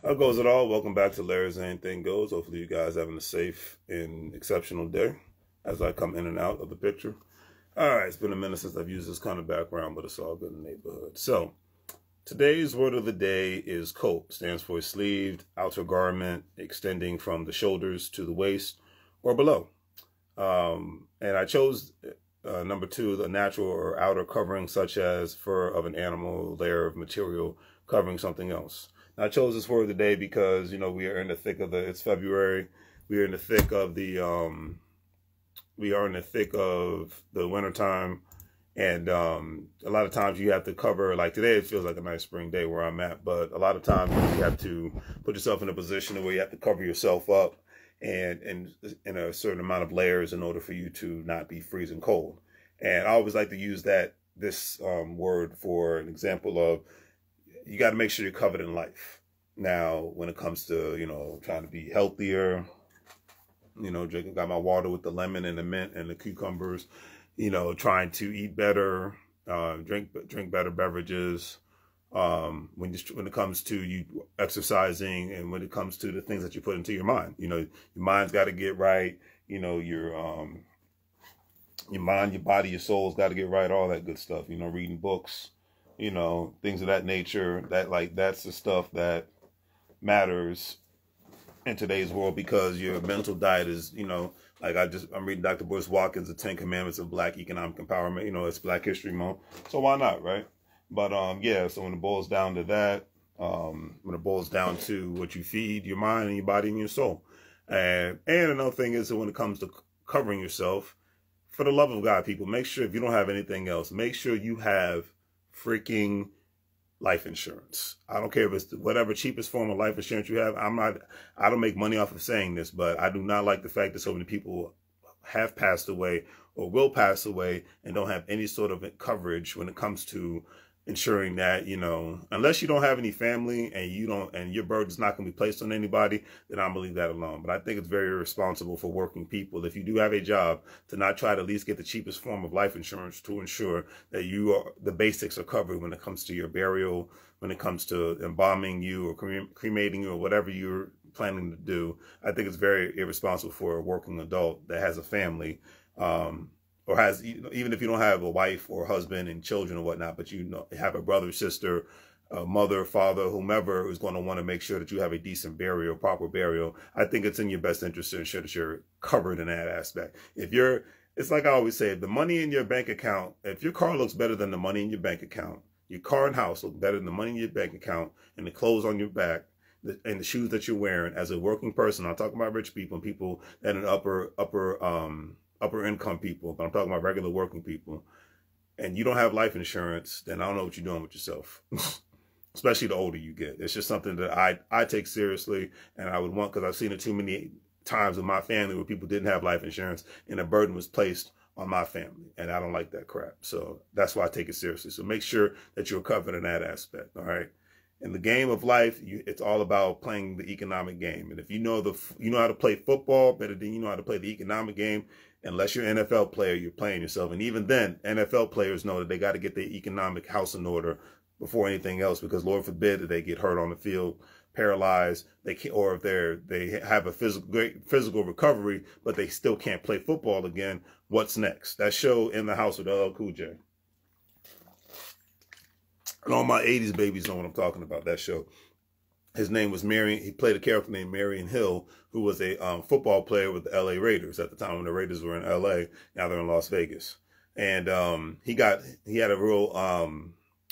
How goes it all? Welcome back to Larry's Anything Goes. Hopefully you guys having a safe and exceptional day as I come in and out of the picture. All right, it's been a minute since I've used this kind of background, but it's all good in the neighborhood. So today's word of the day is coat. Stands for a sleeved outer garment extending from the shoulders to the waist or below. And I chose number two, the natural or outer covering such as fur of an animal, layer of material covering something else. I chose this word today because, you know, we are in the thick of it's February. We are in the thick of the winter time. And a lot of times you have to cover, like today it feels like a nice spring day where I'm at, but a lot of times you have to put yourself in a position where you have to cover yourself up and in a certain amount of layers in order for you to not be freezing cold. And I always like to use this word for an example of, you got to make sure you're covered in life. Now, when it comes to, you know, trying to be healthier, you know, got my water with the lemon and the mint and the cucumbers, you know, trying to eat better, drink better beverages. When it comes to you exercising and when it comes to the things that you put into your mind, you know, your mind's got to get right. You know, your mind, your body, your soul's got to get right. All that good stuff. You know, reading books. You know, things of that nature, that's the stuff that matters in today's world, because your mental diet is, you know, like I'm reading Dr. Bruce Watkins, The 10 Commandments of Black Economic Empowerment. You know, it's Black History Month. So why not, right? But, yeah, so when it boils down to that, when it boils down to what you feed your mind and your body and your soul. And another thing is that when it comes to covering yourself, for the love of God, people, make sure if you don't have anything else, make sure you have freaking life insurance. I don't care if it's whatever cheapest form of life insurance you have. I don't make money off of saying this, but I do not like the fact that so many people have passed away or will pass away and don't have any sort of coverage when it comes to ensuring that, you know, unless you don't have any family and your burden's not going to be placed on anybody, then I'm going to leave that alone. But I think it's very irresponsible for working people, if you do have a job, to not try to at least get the cheapest form of life insurance to ensure that the basics are covered when it comes to your burial, when it comes to embalming you or cremating you or whatever you're planning to do. I think it's very irresponsible for a working adult that has a family, or has, even if you don't have a wife or husband and children or whatnot, but you know, have a brother, sister, mother, father, whomever is going to want to make sure that you have a decent burial, proper burial. I think it's in your best interest to ensure that you're covered in that aspect. It's like I always say, the money in your bank account, if your car looks better than the money in your bank account, your car and house look better than the money in your bank account, and the clothes on your back, and the shoes that you're wearing as a working person. I'm talking about rich people and people that are upper income people, but I'm talking about regular working people, and you don't have life insurance, then I don't know what you're doing with yourself. Especially the older you get. It's just something that I take seriously, and I would want, because I've seen it too many times with my family where people didn't have life insurance and a burden was placed on my family, and I don't like that crap. So that's why I take it seriously. So make sure that you're covered in that aspect. All right. In the game of life, it's all about playing the economic game. And if you know how to play football better than you know how to play the economic game, unless you're an NFL player, you're playing yourself. And even then, NFL players know that they got to get their economic house in order before anything else, because Lord forbid that they get hurt on the field, paralyzed, or if they have a great physical recovery, but they still can't play football again. What's next? That show In the House with LL Cool J. And all my 80s babies know what I'm talking about, that show. His name was Marion. He played a character named Marion Hill, who was a football player with the LA Raiders at the time when the Raiders were in LA. Now they're in Las Vegas. And he had a real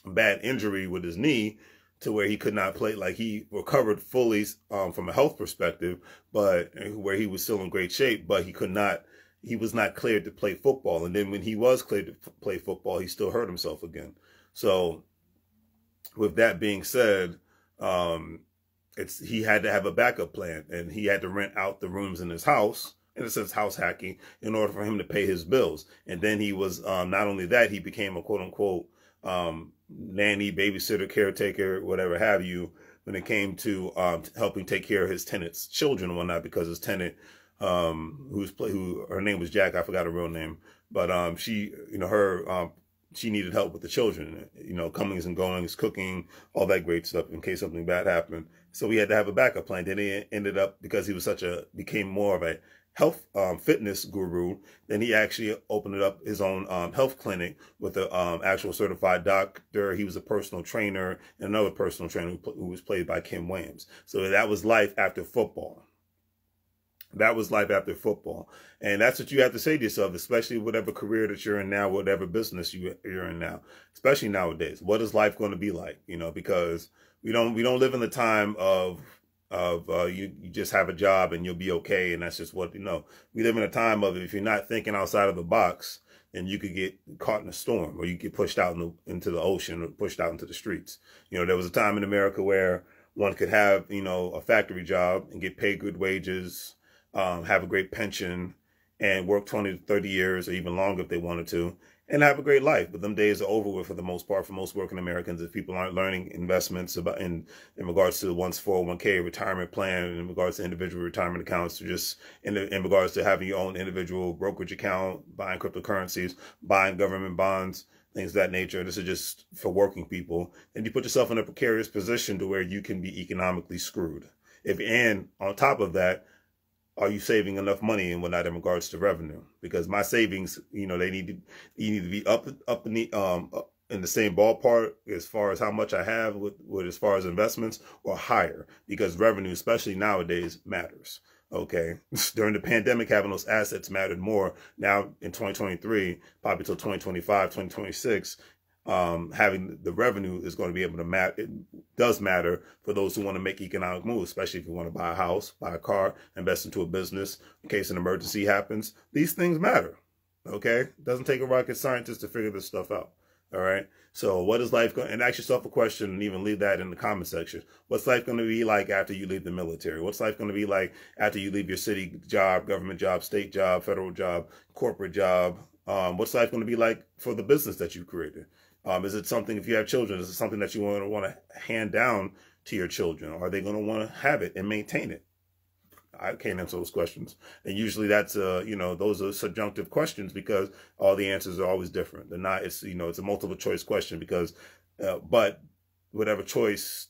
bad injury with his knee to where he could not play. Like, he recovered fully from a health perspective, but where he was still in great shape, but he was not cleared to play football. And then when he was cleared to play football, he still hurt himself again. So with that being said, he had to have a backup plan, and he had to rent out the rooms in his house, in a sense, house hacking, in order for him to pay his bills. And then he was, not only that, he became a quote unquote, nanny, babysitter, caretaker, whatever have you, when it came to, helping take care of his tenant's children and whatnot, because his tenant, who her name was Jack, I forgot her real name, but, she, you know, her, she needed help with the children, comings and goings, cooking, all that great stuff in case something bad happened. So we had to have a backup plan. Then he ended up, because he was became more of a health fitness guru, then he actually opened up his own health clinic with an actual certified doctor. He was a personal trainer, and another personal trainer who was played by Kim Williams. So that was life after football. That was life after football. And that's what you have to say to yourself, especially whatever career that you're in now, whatever business you're in now, especially nowadays. What is life going to be like? Because we don't live in the time of you just have a job and you'll be okay. And that's just what, we live in a time of, if you're not thinking outside of the box, then you could get caught in a storm, or you get pushed out into the ocean, or pushed out into the streets. There was a time in America where one could have, a factory job and get paid good wages, have a great pension, and work 20 to 30 years or even longer if they wanted to, and have a great life. But them days are over with for the most part for most working Americans, if people aren't learning investments in regards to one's 401k retirement plan, in regards to individual retirement accounts, or just in regards to having your own individual brokerage account, buying cryptocurrencies, buying government bonds, things of that nature. This is just for working people. And you put yourself in a precarious position to where you can be economically screwed. And on top of that, are you saving enough money and whatnot in regards to revenue? Because my savings, you need to be up in the same ballpark as far as how much I have with as far as investments, or higher, because revenue, especially nowadays, matters. Okay. During the pandemic, having those assets mattered more. Now in 2023, probably till 2025, 2026, having the revenue is going to be able to matter. It does matter for those who want to make economic moves, especially if you want to buy a house, buy a car, invest into a business in case an emergency happens. These things matter. Okay. It doesn't take a rocket scientist to figure this stuff out. All right. So what is life going, and ask yourself a question, and even leave that in the comment section. What's life going to be like after you leave the military? What's life going to be like after you leave your city job, government job, state job, federal job, corporate job? What's life going to be like for the business that you created? Is it something, if you have children, is it something that you want to hand down to your children? Are they going to want to have it and maintain it? I can't answer those questions. And usually that's, those are subjunctive questions, because all the answers are always different. They're not, it's a multiple choice question, because, but whatever choice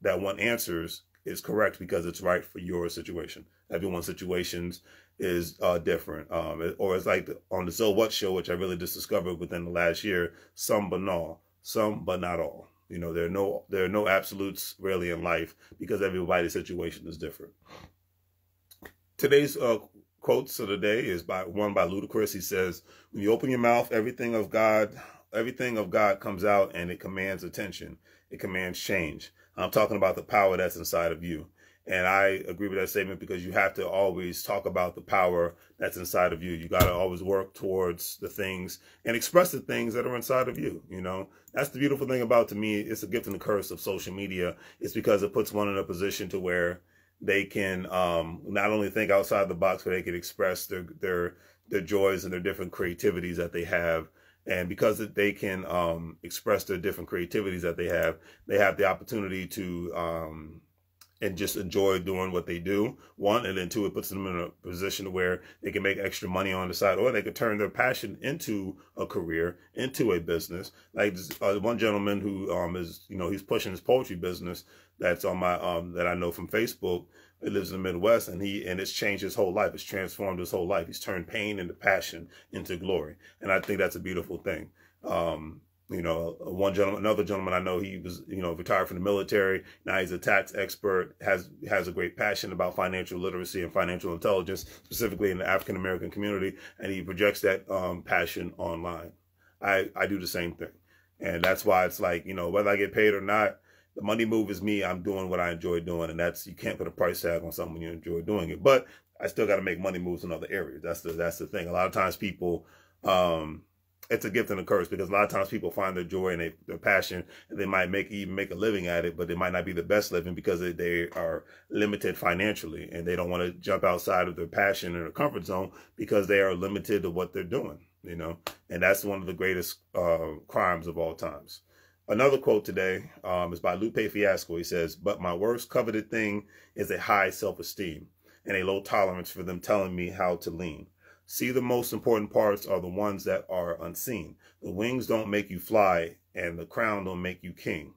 that one answers is correct because it's right for your situation. Everyone's situations is different. Or it's like on the So What show, which I really just discovered within the last year, some but not all. There are no absolutes really in life, because everybody's situation is different. Today's quotes of the day is one by Ludacris. He says, "When you open your mouth, everything of God comes out, and it commands attention. It commands change." I'm talking about the power that's inside of you. And I agree with that statement, because you have to always talk about the power that's inside of you. You got to always work towards the things and express the things that are inside of you. That's the beautiful thing about, to me, it's a gift and a curse of social media. It's because it puts one in a position to where they can not only think outside the box, but they can express their joys and their different creativities that they have. And because they can express their different creativities that they have the opportunity to and just enjoy doing what they do, one, and then two, it puts them in a position where they can make extra money on the side, or they could turn their passion into a career, into a business. Like one gentleman who is, he's pushing his poetry business that's on my that I know from Facebook. He lives in the Midwest, and it's changed his whole life. It's transformed his whole life. He's turned pain into passion, into glory, and I think that's a beautiful thing. Another gentleman I know, he was, retired from the military. Now he's a tax expert, has a great passion about financial literacy and financial intelligence, specifically in the African American community, and he projects that passion online. I do the same thing, and that's why it's like, whether I get paid or not, the money move is me. I'm doing what I enjoy doing, and you can't put a price tag on something when you enjoy doing it. But I still got to make money moves in other areas. That's the thing. A lot of times people, it's a gift and a curse, because a lot of times people find their joy and their passion, and they might even make a living at it, but it might not be the best living because they are limited financially, and they don't want to jump outside of their passion or their comfort zone because they are limited to what they're doing, and that's one of the greatest crimes of all times. Another quote today is by Lupe Fiasco. He says, "But my worst coveted thing is a high self-esteem and a low tolerance for them telling me how to lean." See, the most important parts are the ones that are unseen. The wings don't make you fly, and the crown don't make you king.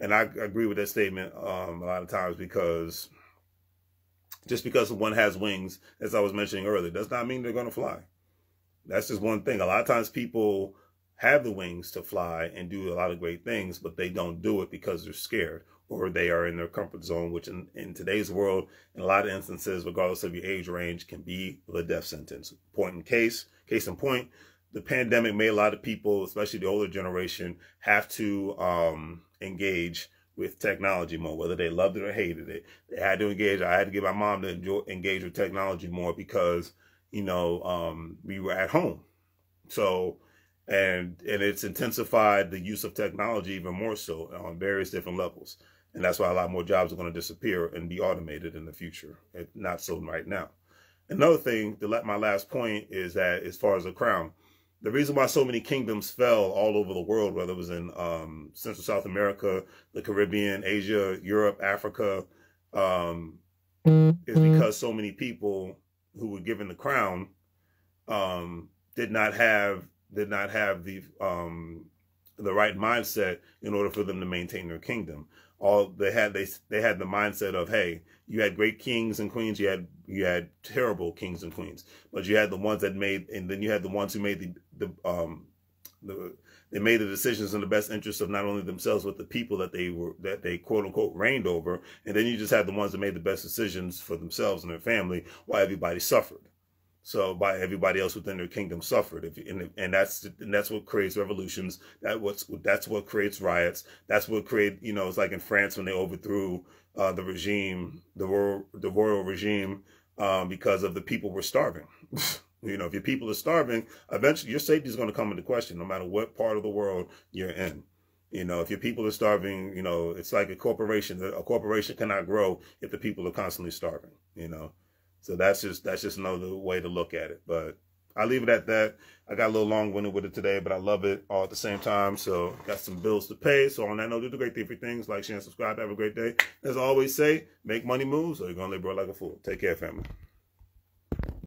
And I agree with that statement a lot of times, because just because one has wings, as I was mentioning earlier, does not mean they're going to fly. That's just one thing. A lot of times people have the wings to fly and do a lot of great things, but they don't do it because they're scared, or they are in their comfort zone, which in today's world, in a lot of instances, regardless of your age range, can be the death sentence. Case in point, the pandemic made a lot of people, especially the older generation, have to engage with technology more, whether they loved it or hated it. They had to engage. I had to get my mom to engage with technology more because, we were at home. So, and it's intensified the use of technology even more so on various different levels. And that's why a lot more jobs are going to disappear and be automated in the future. Not so right now. Another thing, my last point is that as far as the crown, the reason why so many kingdoms fell all over the world, whether it was in Central South America, the Caribbean, Asia, Europe, Africa, is because so many people who were given the crown did not have the right mindset in order for them to maintain their kingdom. They had the mindset of, hey, you had great kings and queens, you had terrible kings and queens, but you had the ones that made, and then you had the ones who made they made the decisions in the best interest of not only themselves but the people that they quote unquote reigned over, and then you just had the ones that made the best decisions for themselves and their family, while everybody suffered. So by everybody else within their kingdom suffered, and that's what creates revolutions. That's what creates riots. That's what it's like in France when they overthrew the regime, the royal regime, because of the people were starving. If your people are starving, eventually your safety is going to come into question, no matter what part of the world you're in. If your people are starving, it's like a corporation. A corporation cannot grow if the people are constantly starving. So that's just another way to look at it. But I'll leave it at that. I got a little long-winded with it today, but I love it all at the same time. So got some bills to pay. So on that note, do the great thing for things. Like, share, and subscribe. Have a great day. As I always say, make money moves, or you're going to live broke like a fool. Take care, family.